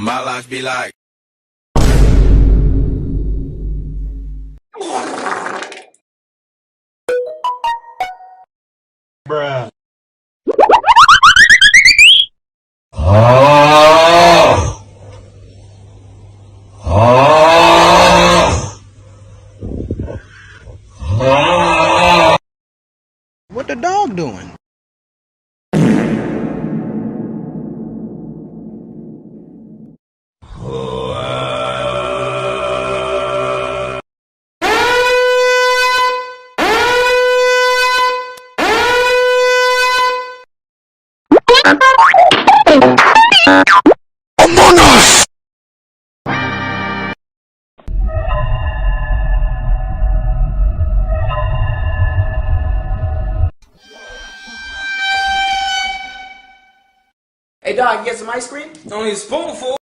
My life be like. Bruh. What the dog doing? Among Us! Hey dog, you get some ice cream? Only a spoonful.